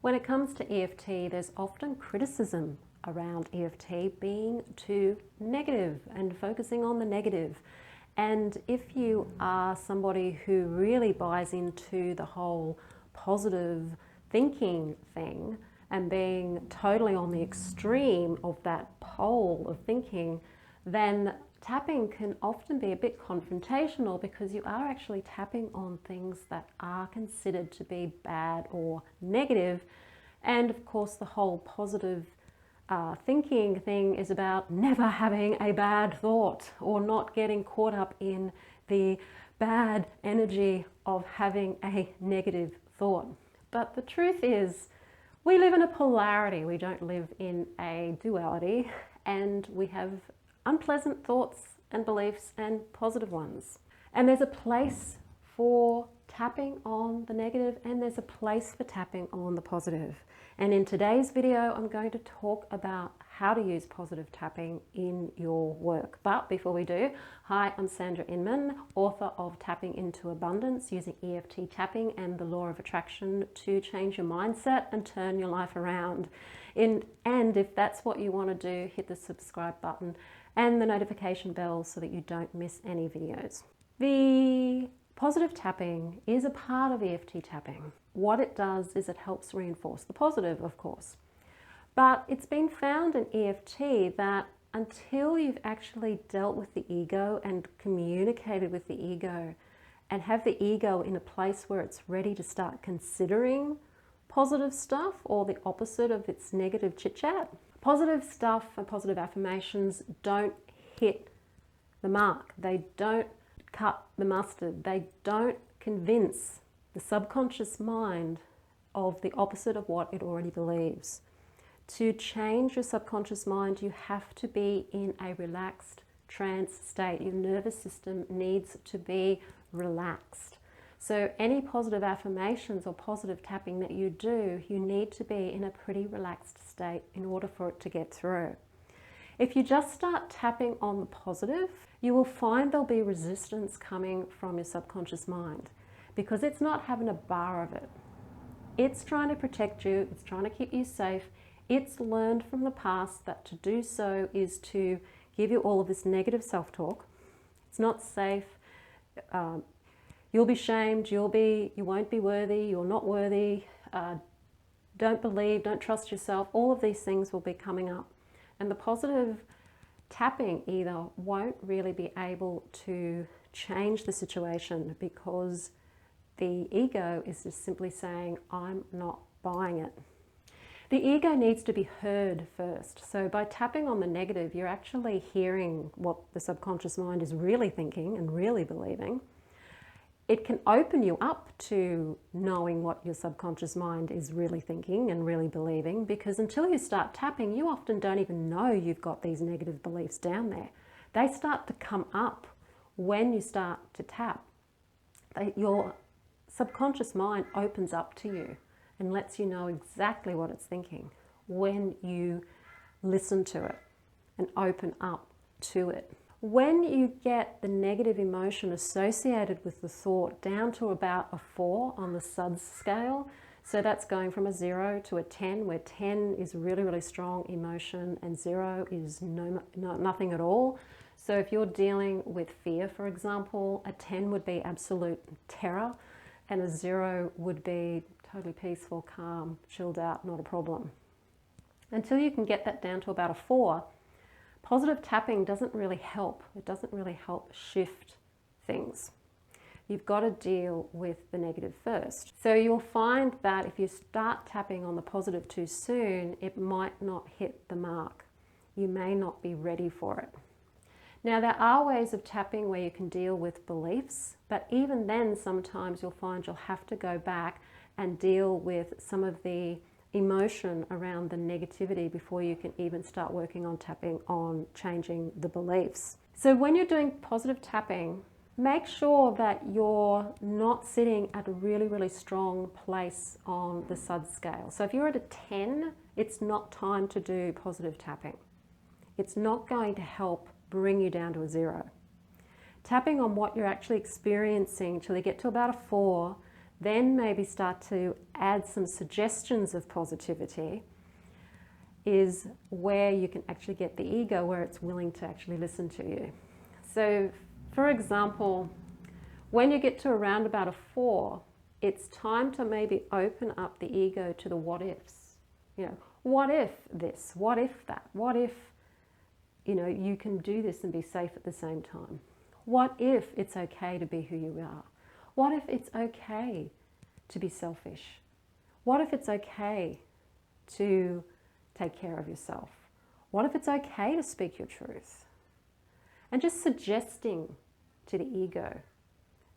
When it comes to EFT, there's often criticism around EFT being too negative and focusing on the negative. And if you are somebody who really buys into the whole positive thinking thing and being totally on the extreme of that pole of thinking, then tapping can often be a bit confrontational because you are actually tapping on things that are considered to be bad or negative. And of course, the whole positive thinking thing is about never having a bad thought or not getting caught up in the bad energy of having a negative thought. But the truth is, we live in a polarity. We don't live in a duality, and we have unpleasant thoughts and beliefs and positive ones. And there's a place for tapping on the negative, and there's a place for tapping on the positive. And in today's video, I'm going to talk about how to use positive tapping in your work. But before we do, hi, I'm Sandra Inman, author of Tapping into Abundance, using EFT tapping and the law of attraction to change your mindset and turn your life around. And if that's what you want to do, hit the subscribe button and the notification bell so that you don't miss any videos. The positive tapping is a part of EFT tapping. What it does is it helps reinforce the positive, of course. But it's been found in EFT that until you've actually dealt with the ego and communicated with the ego and have the ego in a place where it's ready to start considering positive stuff or the opposite of its negative chit-chat, positive stuff and positive affirmations don't hit the mark. They don't cut the mustard. They don't convince the subconscious mind of the opposite of what it already believes. To change your subconscious mind, you have to be in a relaxed trance state. Your nervous system needs to be relaxed. So any positive affirmations or positive tapping that you do, you need to be in a pretty relaxed state in order for it to get through. If you just start tapping on the positive, you will find there'll be resistance coming from your subconscious mind because it's not having a bar of it. It's trying to protect you. It's trying to keep you safe. It's learned from the past that to do so is to give you all of this negative self-talk. It's not safe. You'll be shamed. You won't be worthy. You're not worthy. Don't believe. Don't trust yourself. All of these things will be coming up. And the positive tapping either won't really be able to change the situation because the ego is just simply saying, I'm not buying it. The ego needs to be heard first. So by tapping on the negative, you're actually hearing what the subconscious mind is really thinking and really believing. It can open you up to knowing what your subconscious mind is really thinking and really believing, because until you start tapping, you often don't even know you've got these negative beliefs down there. They start to come up when you start to tap. Your subconscious mind opens up to you and lets you know exactly what it's thinking when you listen to it and open up to it. When you get the negative emotion associated with the thought down to about a 4 on the SUDS scale, so that's going from a 0 to a 10, where 10 is really, really strong emotion and 0 is nothing at all. So if you're dealing with fear, for example, a 10 would be absolute terror and a 0 would be totally peaceful, calm, chilled out, not a problem. Until you can get that down to about a 4, positive tapping doesn't really help. It doesn't really help shift things. You've got to deal with the negative first. So you'll find that if you start tapping on the positive too soon, it might not hit the mark. You may not be ready for it. Now, there are ways of tapping where you can deal with beliefs, but even then sometimes you'll find you'll have to go back and deal with some of the emotion around the negativity before you can even start working on tapping on changing the beliefs. So when you're doing positive tapping, make sure that you're not sitting at a really, really strong place on the SUDS scale. So if you're at a 10, it's not time to do positive tapping. It's not going to help bring you down to a 0. Tapping on what you're actually experiencing till you get to about a 4, then maybe start to add some suggestions of positivity, is where you can actually get the ego where it's willing to actually listen to you. So, for example, when you get to around about a 4, it's time to maybe open up the ego to the what ifs. You know, what if this? What if that? What if, you know, you can do this and be safe at the same time? What if it's okay to be who you are? What if it's okay to be selfish? What if it's okay to take care of yourself? What if it's okay to speak your truth? And just suggesting to the ego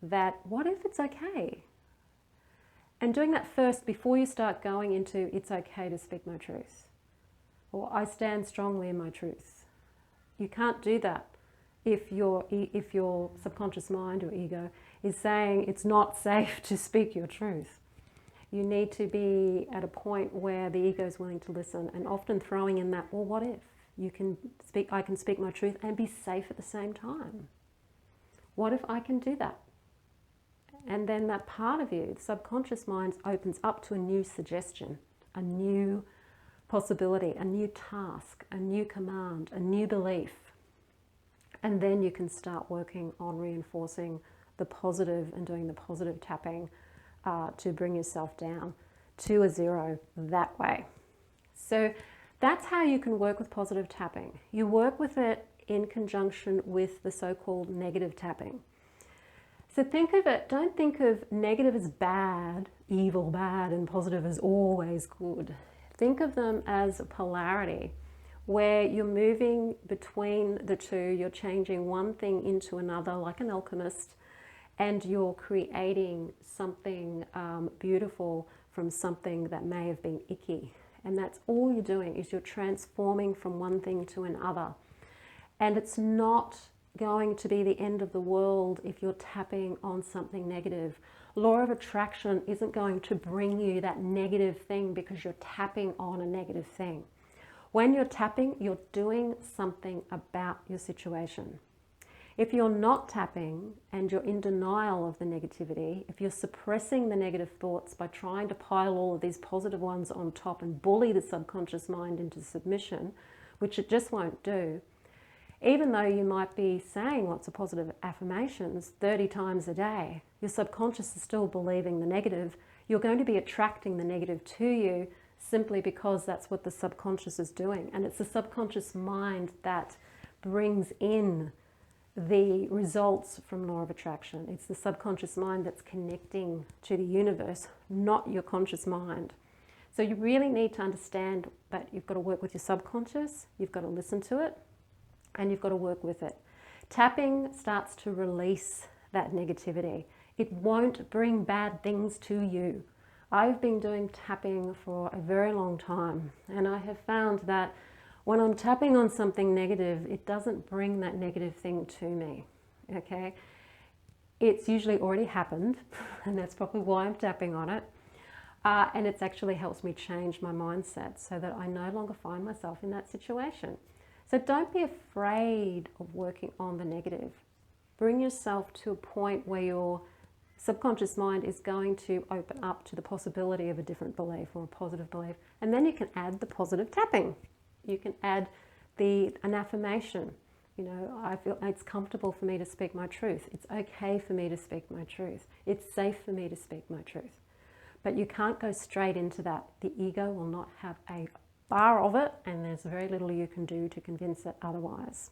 that what if it's okay? And doing that first before you start going into it's okay to speak my truth, or I stand strongly in my truth. You can't do that if your subconscious mind or ego is saying it's not safe to speak your truth. You need to be at a point where the ego is willing to listen, and often throwing in that, well, what if I can speak my truth and be safe at the same time? What if I can do that? And then that part of you, the subconscious mind, opens up to a new suggestion, a new possibility, a new task, a new command, a new belief. And then you can start working on reinforcing the positive and doing the positive tapping to bring yourself down to a 0 that way. So that's how you can work with positive tapping. You work with it in conjunction with the so-called negative tapping. So think of it, don't think of negative as bad, evil bad, and positive as always good. Think of them as a polarity where you're moving between the two, you're changing one thing into another like an alchemist, and you're creating something beautiful from something that may have been icky. And that's all you're doing, is you're transforming from one thing to another. And it's not going to be the end of the world if you're tapping on something negative. Law of attraction isn't going to bring you that negative thing because you're tapping on a negative thing. When you're tapping, you're doing something about your situation. If you're not tapping and you're in denial of the negativity, if you're suppressing the negative thoughts by trying to pile all of these positive ones on top and bully the subconscious mind into submission, which it just won't do, even though you might be saying lots of positive affirmations 30 times a day, your subconscious is still believing the negative. You're going to be attracting the negative to you simply because that's what the subconscious is doing. And it's the subconscious mind that brings in the results from law of attraction. It's the subconscious mind that's connecting to the universe, not your conscious mind. So you really need to understand that you've got to work with your subconscious, you've got to listen to it, and you've got to work with it. Tapping starts to release that negativity. It won't bring bad things to you. I've been doing tapping for a very long time, and I have found that when I'm tapping on something negative, it doesn't bring that negative thing to me, okay? It's usually already happened, and that's probably why I'm tapping on it. And it actually helps me change my mindset so that I no longer find myself in that situation. So don't be afraid of working on the negative. Bring yourself to a point where your subconscious mind is going to open up to the possibility of a different belief or a positive belief. And then you can add the positive tapping. You can add an affirmation. You know, I feel it's comfortable for me to speak my truth. It's okay for me to speak my truth. It's safe for me to speak my truth. But you can't go straight into that. The ego will not have a bar of it, and there's very little you can do to convince it otherwise.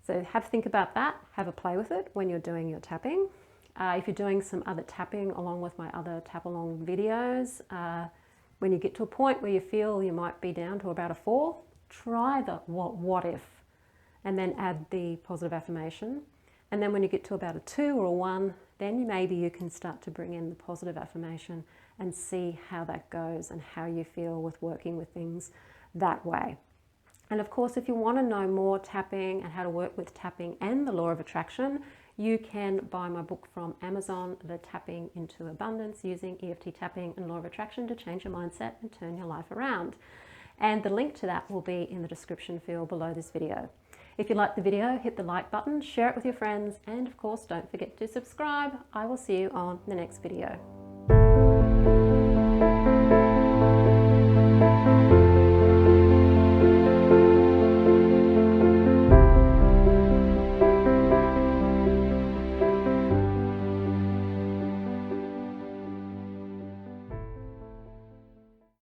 So think about that, have a play with it when you're doing your tapping. If you're doing some other tapping along with my other tap along videos, when you get to a point where you feel you might be down to about a 4, try the what if, and then add the positive affirmation. And then when you get to about a 2 or a 1, then maybe you can start to bring in the positive affirmation and see how that goes and how you feel with working with things that way. And of course, if you want to know more tapping and how to work with tapping and the law of attraction, you can buy my book from Amazon, The Tapping into Abundance, using EFT tapping and law of attraction to change your mindset and turn your life around. And the link to that will be in the description field below this video. If you liked the video, hit the like button, share it with your friends, and of course, don't forget to subscribe. I will see you on the next video.